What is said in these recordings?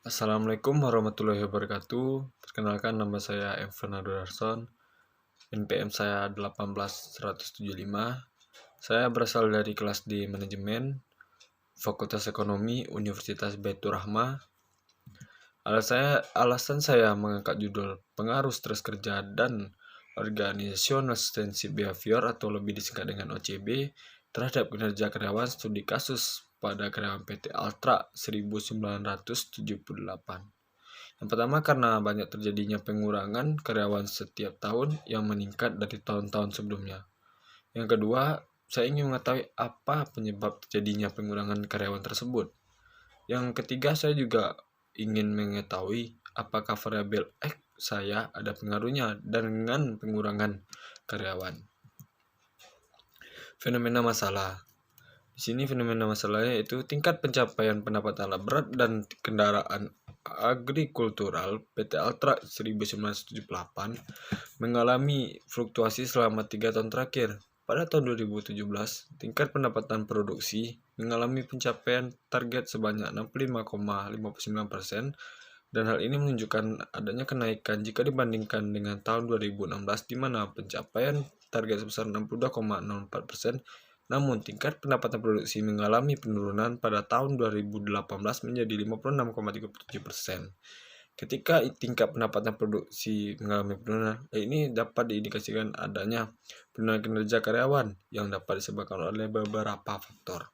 Assalamualaikum warahmatullahi wabarakatuh. Perkenalkan, nama saya Evan Adodarson. NPM saya 18175. Saya berasal dari kelas D Manajemen, Fakultas Ekonomi, Universitas Baitur Rahmah. Alasan saya mengangkat judul Pengaruh Stres Kerja dan Organizational Sensib Behavior atau lebih disingkat dengan OCB terhadap kinerja karyawan studi kasus pada karyawan PT Altra 1978. Yang pertama, karena banyak terjadinya pengurangan karyawan setiap tahun yang meningkat dari tahun-tahun sebelumnya. Yang kedua, saya ingin mengetahui apa penyebab terjadinya pengurangan karyawan tersebut. Yang ketiga, saya juga ingin mengetahui apakah variabel X saya ada pengaruhnya dengan pengurangan karyawan. Fenomena masalah. Di sini fenomena masalahnya yaitu tingkat pencapaian pendapatan alat berat dan kendaraan agrikultural PT Altra 1978 mengalami fluktuasi selama 3 tahun terakhir. Pada tahun 2017, tingkat pendapatan produksi mengalami pencapaian target sebanyak 65,59%, dan hal ini menunjukkan adanya kenaikan jika dibandingkan dengan tahun 2016 di mana pencapaian target sebesar 62,04%. Namun, tingkat pendapatan produksi mengalami penurunan pada tahun 2018 menjadi 56,37%. Ketika tingkat pendapatan produksi mengalami penurunan, ini dapat diindikasikan adanya penurunan kinerja karyawan yang dapat disebabkan oleh beberapa faktor.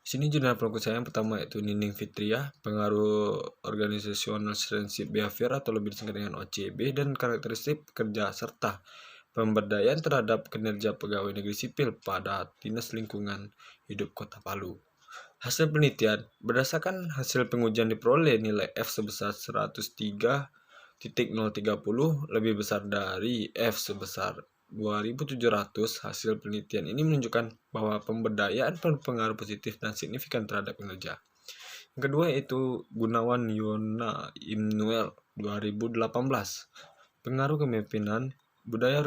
Di sini jurnal penelitian saya yang pertama yaitu Nining Fitriah, pengaruh Organizational Sensib Behavior atau lebih disingkat dengan OCB dan karakteristik pekerja serta pemberdayaan terhadap kinerja pegawai negeri sipil pada Dinas Lingkungan Hidup Kota Palu. Hasil penelitian, berdasarkan hasil pengujian diperoleh nilai F sebesar 103.030 lebih besar dari F sebesar 2700. Hasil penelitian ini menunjukkan bahwa pemberdayaan berpengaruh positif dan signifikan terhadap kinerja. Yang kedua yaitu Gunawan Yona Immanuel 2018, pengaruh kepemimpinan, budaya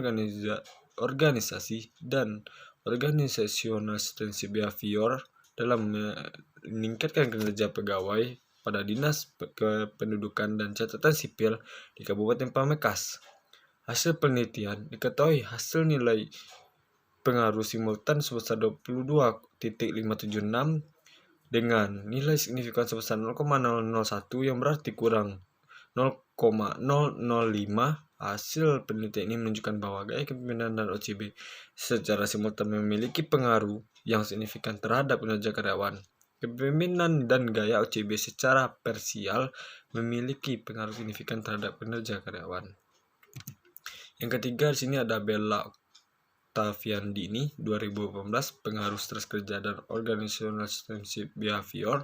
organisasi, dan organizational sensib behavior dalam meningkatkan kinerja pegawai pada Dinas Kependudukan dan Catatan Sipil di Kabupaten Pamekasan. Hasil penelitian diketahui hasil nilai pengaruh simultan sebesar 22.576 dengan nilai signifikan sebesar 0,001 yang berarti kurang 0,005. Hasil penelitian ini menunjukkan bahwa gaya kepemimpinan dan OCB secara simultan memiliki pengaruh yang signifikan terhadap kinerja karyawan. Kepemimpinan dan gaya OCB secara parsial memiliki pengaruh signifikan terhadap kinerja karyawan. Yang ketiga di sini ada Bella Octaviandini 2018, pengaruh stres kerja dan organizational sensib behavior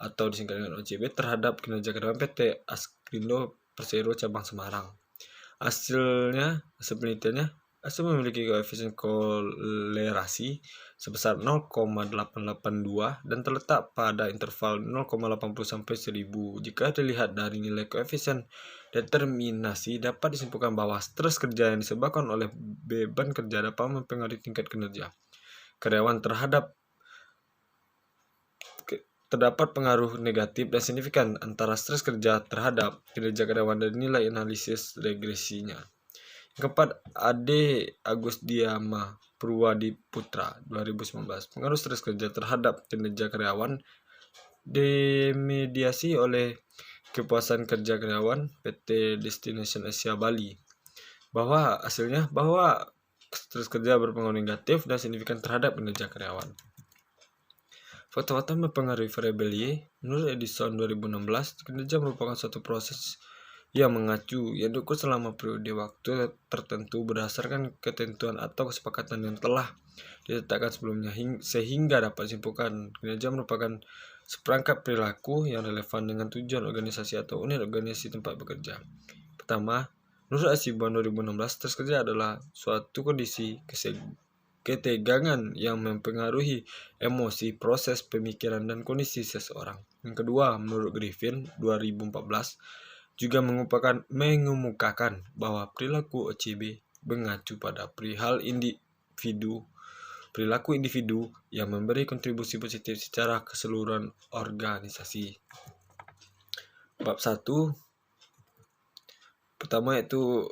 atau disingkat dengan OCB terhadap kinerja karyawan PT Askrindo Persero Cabang Semarang. Hasil penelitiannya memiliki koefisien kolerasi sebesar 0,882 dan terletak pada interval 0,80 sampai 1000. Jika dilihat dari nilai koefisien determinasi, dapat disimpulkan bahwa stres kerja yang disebabkan oleh beban kerja dapat mempengaruhi tingkat kinerja karyawan. Terdapat pengaruh negatif dan signifikan antara stres kerja terhadap kinerja karyawan dan nilai analisis regresinya. Yang keempat, Ade Agusdiama Purwadiputra 2019, pengaruh stres kerja terhadap kinerja karyawan dimediasi oleh kepuasan kerja karyawan PT Destination Asia Bali, bahwa stres kerja berpengaruh negatif dan signifikan terhadap kinerja karyawan. Faktor-faktor mempengaruhi variabel Y. Menurut Edison 2016, kinerja merupakan suatu proses yang mengacu yang diukur selama periode waktu tertentu berdasarkan ketentuan atau kesepakatan yang telah ditetapkan sebelumnya, sehingga dapat disimpulkan kinerja merupakan seperangkat perilaku yang relevan dengan tujuan organisasi atau unit organisasi tempat bekerja. Pertama, menurut Asibuan 2016, stres kerja adalah suatu kondisi ketegangan yang mempengaruhi emosi, proses pemikiran, dan kondisi seseorang. Yang kedua, menurut Griffin 2014, juga mengemukakan bahwa perilaku OCB mengacu pada perilaku individu yang memberi kontribusi positif secara keseluruhan organisasi. Bab 1 pertama itu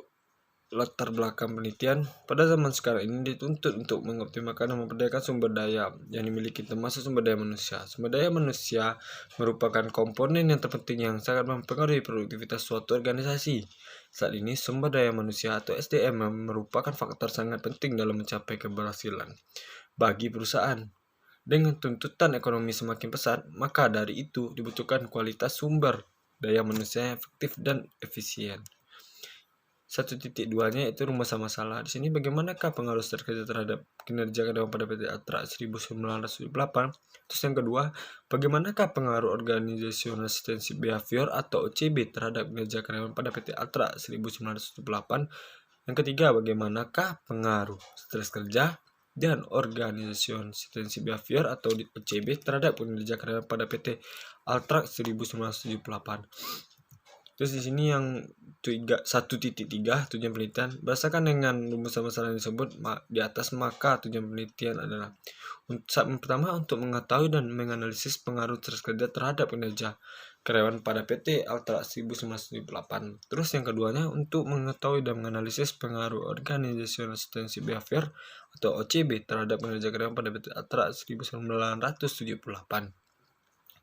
latar belakang penelitian. Pada zaman sekarang ini dituntut untuk mengoptimalkan dan memperdayakan sumber daya yang dimiliki, termasuk sumber daya manusia. Sumber daya manusia merupakan komponen yang terpenting yang sangat mempengaruhi produktivitas suatu organisasi. Saat ini, sumber daya manusia atau SDM merupakan faktor sangat penting dalam mencapai keberhasilan bagi perusahaan. Dengan tuntutan ekonomi semakin pesat, maka dari itu dibutuhkan kualitas sumber daya manusia yang efektif dan efisien. 1.2-nya itu rumusan masalah. Di sini bagaimanakah pengaruh kerja terhadap kinerja karyawan pada PT Altra 1978? Terus yang kedua, bagaimanakah pengaruh Organizational System Behavior atau OCB terhadap kinerja karyawan pada PT Altra 1978? Yang ketiga, bagaimanakah pengaruh stres kerja dan Organizational System Behavior atau OCB terhadap kinerja karyawan pada PT Altra 1978? Terus di sini yang 1.3 tujuan penelitian berdasarkan dengan rumusan masalah yang disebut di atas, maka tujuan penelitian adalah pertama untuk mengetahui dan menganalisis pengaruh stres kerja terhadap kinerja karyawan pada PT Altra 1978. Terus yang keduanya untuk mengetahui dan menganalisis pengaruh Organizational System Behavior atau OCB terhadap kinerja karyawan pada PT Altra 1978.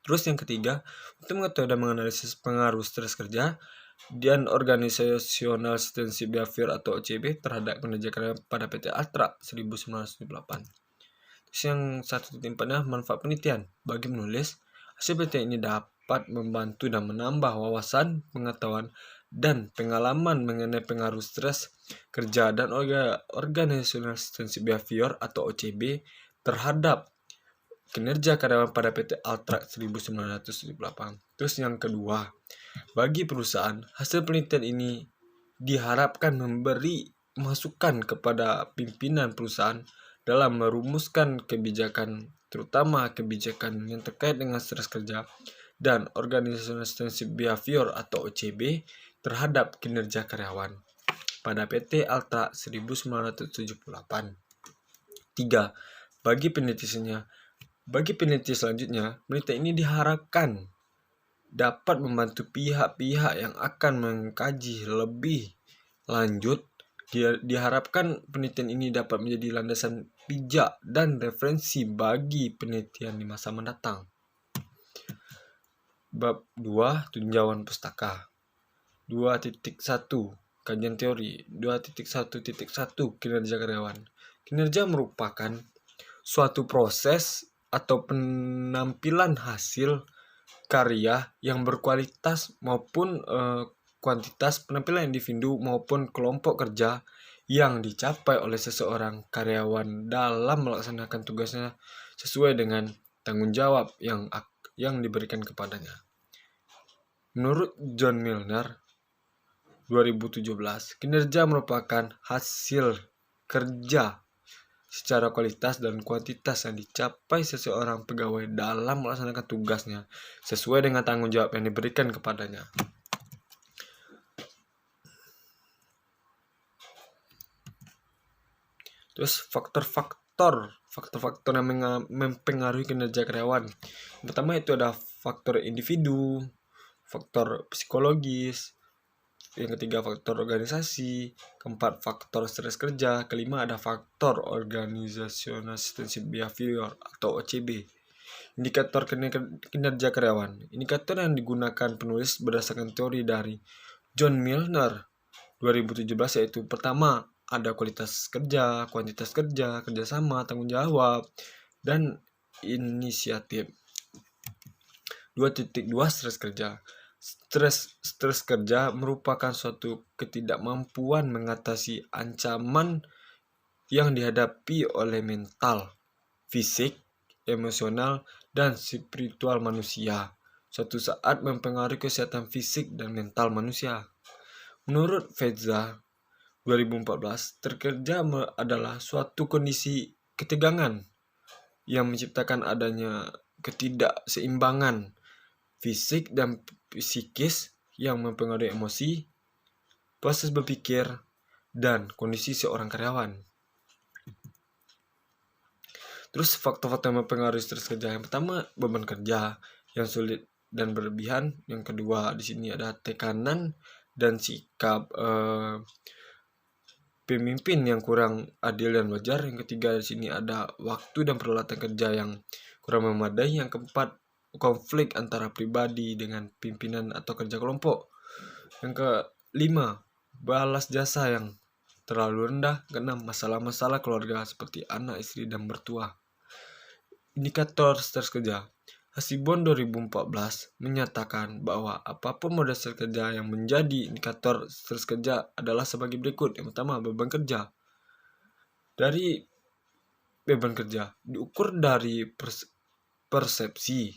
Terus yang ketiga, untuk mengetahui dan menganalisis pengaruh stres kerja dan Organizational System Behavior atau OCB terhadap kinerja karyawan pada PT Altra 1978. Terus yang 1.4-nya manfaat penelitian. Bagi menulis, hasil penelitian ini dapat membantu dan menambah wawasan, pengetahuan, dan pengalaman mengenai pengaruh stres kerja dan Organizational System Behavior atau OCB terhadap kinerja karyawan pada PT Altra 1978. Terus yang kedua, bagi perusahaan, hasil penelitian ini diharapkan memberi masukan kepada pimpinan perusahaan dalam merumuskan kebijakan, terutama kebijakan yang terkait dengan stres kerja dan Organizational System Behavior atau OCB terhadap kinerja karyawan pada PT Altra 1978. 3. Bagi peneliti selanjutnya, penelitian ini diharapkan dapat membantu pihak-pihak yang akan mengkaji lebih lanjut. Diharapkan penelitian ini dapat menjadi landasan pijak dan referensi bagi penelitian di masa mendatang. Bab 2, tinjauan pustaka. 2.1 Kajian teori. 2.1.1 Kinerja karyawan. Kinerja merupakan suatu proses atau penampilan hasil karya yang berkualitas maupun kuantitas, penampilan individu maupun kelompok kerja yang dicapai oleh seseorang karyawan dalam melaksanakan tugasnya sesuai dengan tanggung jawab yang diberikan kepadanya. Menurut John Milner 2017, kinerja merupakan hasil kerja secara kualitas dan kuantitas yang dicapai seseorang pegawai dalam melaksanakan tugasnya sesuai dengan tanggung jawab yang diberikan kepadanya. Terus faktor-faktor yang mempengaruhi kinerja karyawan. Yang pertama itu ada faktor individu, faktor psikologis, yang ketiga faktor organisasi, keempat faktor stres kerja, kelima ada faktor Organizational System Behavior atau OCB. Indikator kinerja karyawan. Indikator yang digunakan penulis berdasarkan teori dari John Milner 2017 yaitu pertama ada kualitas kerja, kuantitas kerja, kerjasama, tanggung jawab, dan inisiatif. 2.2 Stres kerja. Stres kerja merupakan suatu ketidakmampuan mengatasi ancaman yang dihadapi oleh mental, fisik, emosional, dan spiritual manusia. Suatu saat mempengaruhi kesehatan fisik dan mental manusia. Menurut Feza 2014, kerja adalah suatu kondisi ketegangan yang menciptakan adanya ketidakseimbangan fisik dan psikis yang mempengaruhi emosi, proses berpikir, dan kondisi seorang karyawan. Terus faktor-faktor yang mempengaruhi stres kerja. Yang pertama, beban kerja yang sulit dan berlebihan. Yang kedua di sini ada tekanan dan sikap pemimpin yang kurang adil dan wajar. Yang ketiga di sini ada waktu dan peralatan kerja yang kurang memadai. Yang keempat, konflik antara pribadi dengan pimpinan atau kerja kelompok. Yang kelima, balas jasa yang terlalu rendah. Keenam, masalah-masalah keluarga seperti anak, istri, dan mertua. Indikator stres kerja. Hasibon 2014 menyatakan bahwa apapun modal stres kerja yang menjadi indikator stres kerja adalah sebagai berikut. Yang pertama, beban kerja. Dari beban kerja diukur dari persepsi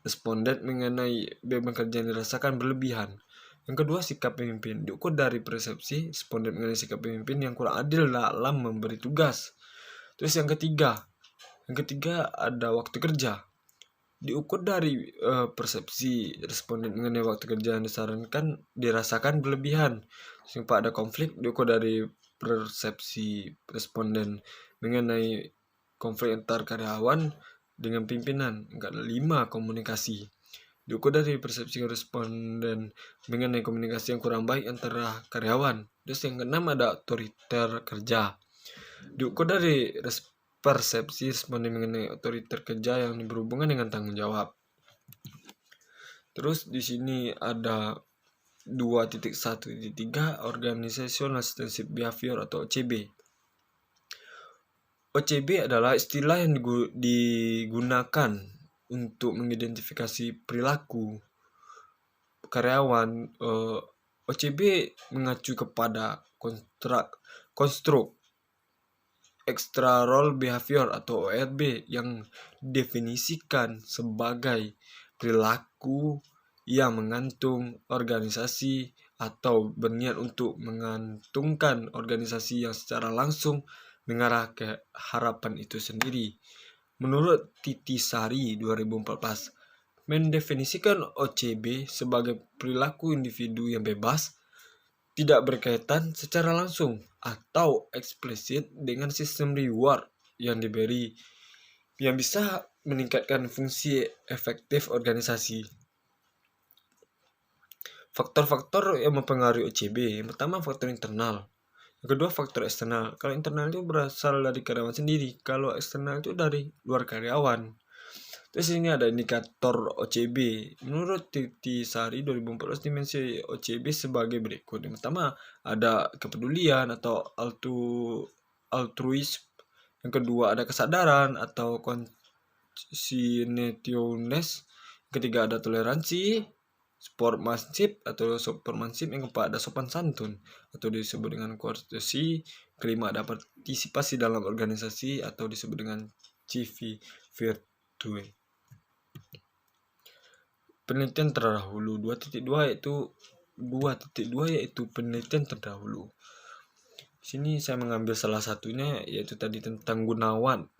responden mengenai beban kerja yang dirasakan berlebihan. Yang kedua, sikap pemimpin diukur dari persepsi responden mengenai sikap pemimpin yang kurang adil dalam memberi tugas. Terus yang ketiga ada waktu kerja. Diukur dari persepsi responden mengenai waktu kerja yang dirasakan berlebihan. Yang keempat ada konflik, diukur dari persepsi responden mengenai konflik antar karyawan dengan pimpinan. Yang kelima, komunikasi. Diukur dari persepsi responden mengenai komunikasi yang kurang baik antara karyawan. Terus yang keenam ada otoriter kerja. Diukur dari persepsi responden mengenai otoriter kerja yang berhubungan dengan tanggung jawab. Terus di sini ada 2.1.3 Organizational Extensive Behavior atau OCB. OCB adalah istilah yang digunakan untuk mengidentifikasi perilaku karyawan. OCB mengacu kepada konstruk extra role behavior atau ORB yang definisikan sebagai perilaku yang menggantung organisasi atau berniat untuk mengantungkan organisasi yang secara langsung mengarah ke harapan itu sendiri. Menurut Titi Sari 2014, mendefinisikan OCB sebagai perilaku individu yang bebas, tidak berkaitan secara langsung atau eksplisit dengan sistem reward yang diberi, yang bisa meningkatkan fungsi efektif organisasi. Faktor-faktor yang mempengaruhi OCB. Yang pertama, faktor internal. Yang kedua, faktor eksternal. Kalau internal itu berasal dari karyawan sendiri. Kalau eksternal itu dari luar karyawan. Terus ini ada indikator OCB. Menurut Titi Sari 2014, dimensi OCB sebagai berikut. Yang pertama, ada kepedulian atau altruisme. Yang kedua, ada kesadaran atau conscientiousness. Yang ketiga, ada toleransi, sportsmanship atau supermanship. Yang keempat, ada sopan santun atau disebut dengan courtesy. Kelima, ada partisipasi dalam organisasi atau disebut dengan civi virtue. Penelitian terdahulu 2.2 yaitu penelitian terdahulu. Sini saya mengambil salah satunya, yaitu tadi tentang Gunawan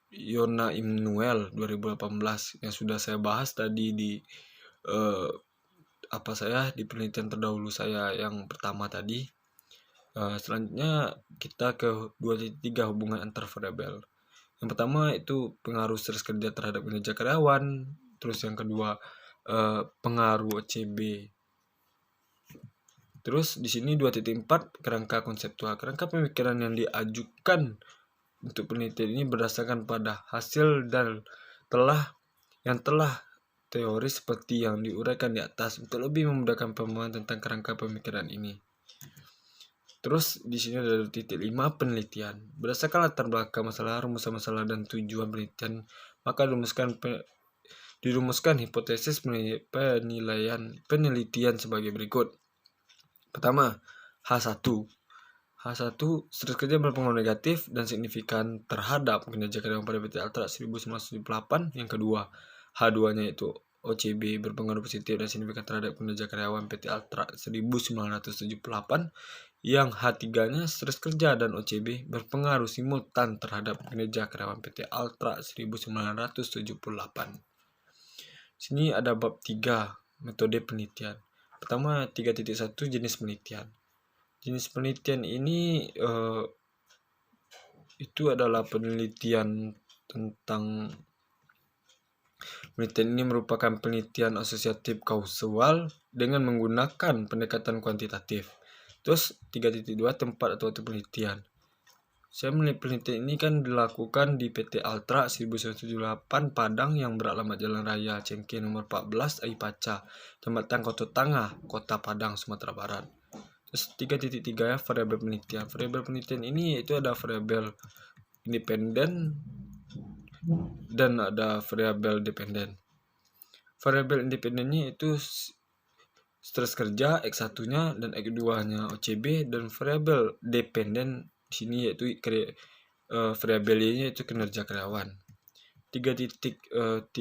Yona Immanuel 2018 yang sudah saya bahas tadi di di penelitian terdahulu saya yang pertama tadi. Selanjutnya kita ke 2.3 hubungan antar variabel. Yang pertama itu pengaruh stres kerja terhadap kinerja karyawan. Terus yang kedua pengaruh OCB. Terus di sini 2.4 kerangka konseptual. Kerangka pemikiran yang diajukan untuk penelitian ini berdasarkan pada hasil dan telah teori seperti yang diuraikan di atas untuk lebih memudahkan pemahaman tentang kerangka pemikiran ini. Terus di sini ada 2.5 penelitian. Berdasarkan latar belakang masalah, rumusan masalah dan tujuan penelitian, maka dirumuskan hipotesis penelitian sebagai berikut. Pertama, H1. Stres kerja berpengaruh negatif dan signifikan terhadap kinerja karyawan pada PT Altra 1978. Yang kedua, H2-nya itu OCB berpengaruh positif dan signifikan terhadap kinerja karyawan PT Altra 1978. Yang H3-nya stres kerja dan OCB berpengaruh simultan terhadap kinerja karyawan PT Altra 1978. Sini ada bab 3 metode penelitian. Pertama, 3.1 jenis penelitian. Jenis penelitian ini itu adalah penelitian tentang Penelitian ini merupakan penelitian asosiatif kausal dengan menggunakan pendekatan kuantitatif. Terus 3.2 tempat atau waktu penelitian. Saya melihat penelitian ini kan dilakukan di PT Altra 1978 Padang yang beralamat Jalan Raya Cengkeh nomor 14 Aipaca, Kecamatan Kota Tangah, Kota Padang, Sumatera Barat. Terus 3.3 ya, variabel penelitian. Variabel penelitian ini itu ada variabel independen dan ada variabel dependen. Variabel independennya itu stres kerja X1-nya dan X2-nya OCB, dan variabel dependen di sini yaitu variabelnya itu kinerja karyawan. 3.31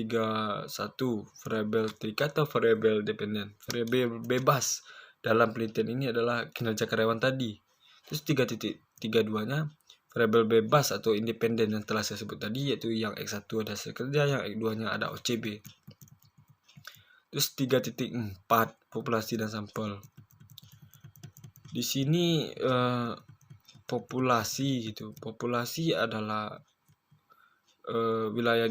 variabel terikat atau variabel dependen. Variabel bebas dalam penelitian ini adalah kinerja karyawan tadi. Terus 3.32-nya variabel bebas atau independen yang telah saya sebut tadi, yaitu yang X1 ada hasil kerja, yang X2-nya ada OCB. Terus 3.4 populasi dan sampel. Di sini populasi gitu. Populasi adalah wilayah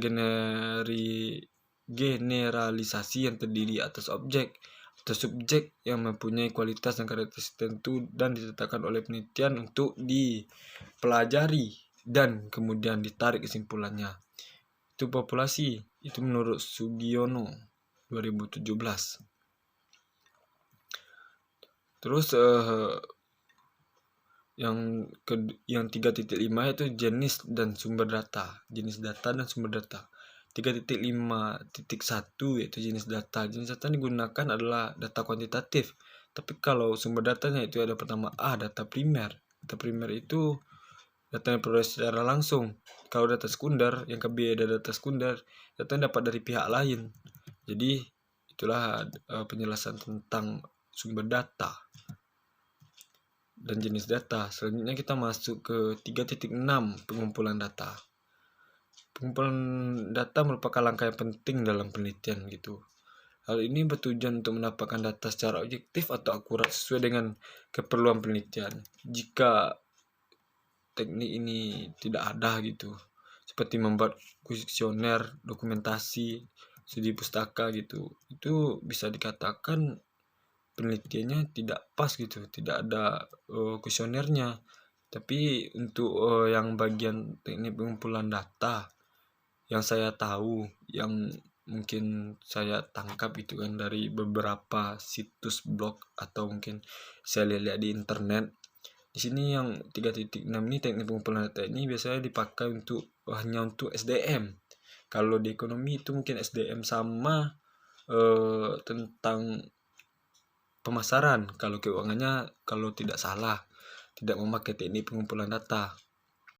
generalisasi yang terdiri atas objek atau subjek yang mempunyai kualitas dan karakteristik tertentu dan ditetapkan oleh penelitian untuk dipelajari dan kemudian ditarik kesimpulannya. Itu populasi, itu menurut Sugiono 2017. Terus yang 3.5 itu jenis dan sumber data. Jenis data dan sumber data. 3.5.1 yaitu jenis data. Jenis data yang digunakan adalah data kuantitatif. Tapi kalau sumber datanya itu ada pertama A, data primer. Data primer itu data yang diperoleh secara langsung. Kalau data sekunder, yang ke B ada data sekunder, data yang dapat dari pihak lain. Jadi itulah penjelasan tentang sumber data dan jenis data. Selanjutnya kita masuk ke 3.6 pengumpulan data. Pengumpulan data merupakan langkah yang penting dalam penelitian gitu. Hal ini bertujuan untuk mendapatkan data secara objektif atau akurat sesuai dengan keperluan penelitian. Jika teknik ini tidak ada gitu, seperti membuat kuesioner, dokumentasi, studi pustaka gitu, itu bisa dikatakan penelitiannya tidak pas gitu, tidak ada kuesionernya. Tapi untuk yang bagian teknik pengumpulan data yang saya tahu, yang mungkin saya tangkap itu kan dari beberapa situs blog atau mungkin saya lihat di internet. Di sini yang 3.6 ini teknik pengumpulan data ini biasanya dipakai hanya untuk SDM. Kalau di ekonomi itu mungkin SDM sama tentang pemasaran. Kalau keuangannya, kalau tidak salah, tidak memakai teknik pengumpulan data.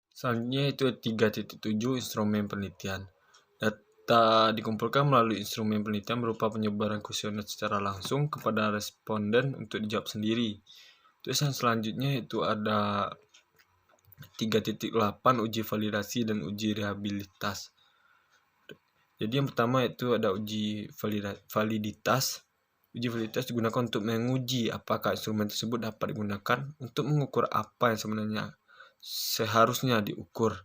Selanjutnya itu 3.7 instrumen penelitian. Data dikumpulkan melalui instrumen penelitian berupa penyebaran kuesioner secara langsung kepada responden untuk dijawab sendiri. Terus yang selanjutnya itu ada 3.8 uji validasi dan uji reliabilitas. Jadi yang pertama itu ada uji validitas. Uji validitas digunakan untuk menguji apakah instrumen tersebut dapat digunakan untuk mengukur apa yang sebenarnya seharusnya diukur.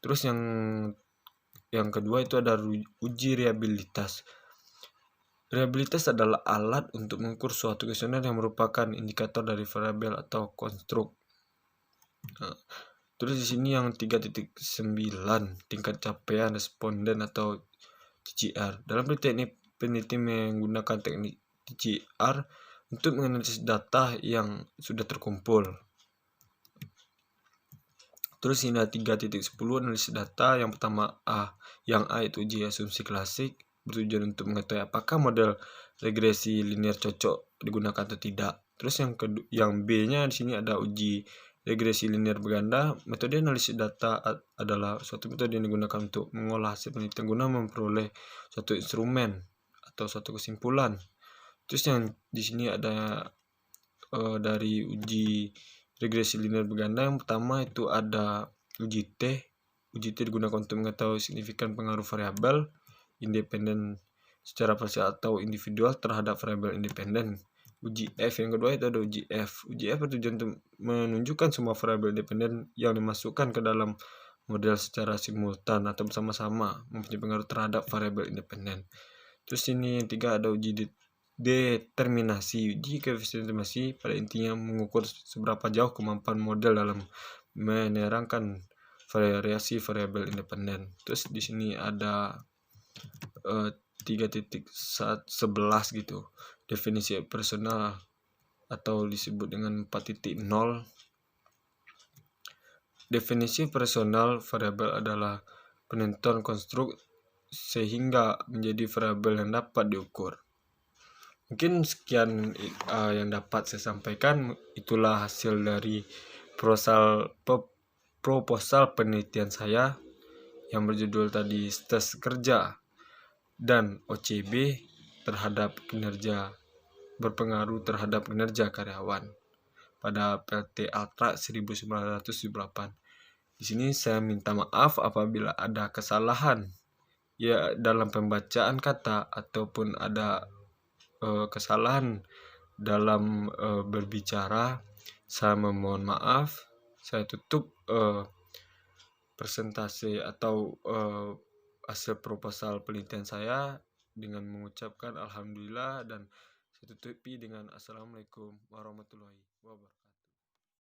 Terus yang kedua itu ada uji reliabilitas. Reliabilitas adalah alat untuk mengukur suatu kuesioner yang merupakan indikator dari variabel atau konstruk. Nah, terus di sini yang 3.9 tingkat capaian responden atau TCR. Dalam peneliti menggunakan teknik TCR untuk menganalisis data yang sudah terkumpul. Terus ini ada 3.10 analisis data. Yang pertama A. Yang A itu uji asumsi klasik, bertujuan untuk mengetahui apakah model regresi linear cocok digunakan atau tidak. Terus yang B-nya di sini ada uji regresi linear berganda. Metode analisis data adalah suatu metode yang digunakan untuk mengolah hasil penelitian guna memperoleh suatu instrumen atau suatu kesimpulan. Terus yang di sini ada dari uji regresi linear berganda. Yang pertama itu ada uji T. Uji T digunakan untuk mengetahui signifikan pengaruh variabel independen secara parsial atau individual terhadap variabel independen. Uji F yang kedua itu ada uji F. Uji F bertujuan untuk menunjukkan semua variabel independen yang dimasukkan ke dalam model secara simultan atau bersama-sama mempunyai pengaruh terhadap variabel independen. Terus ini yang tiga ada uji determinasi. Uji koefisien determinasi pada intinya mengukur seberapa jauh kemampuan model dalam menerangkan variasi variabel independen. Terus di sini ada 3.11 gitu. Definisi personal atau disebut dengan 4.0. Definisi personal variabel adalah penentuan konstruk sehingga menjadi variabel yang dapat diukur. Mungkin sekian yang dapat saya sampaikan. Itulah hasil dari proposal penelitian saya yang berjudul tadi tes kerja dan OCB terhadap kinerja, berpengaruh terhadap kinerja karyawan pada PT Altra 1978. Di sini saya minta maaf apabila ada kesalahan ya dalam pembacaan kata ataupun ada kesalahan dalam berbicara. Saya memohon maaf. Saya tutup presentasi atau hasil proposal penelitian saya dengan mengucapkan alhamdulillah, dan saya tutupi dengan assalamualaikum warahmatullahi wabarakatuh.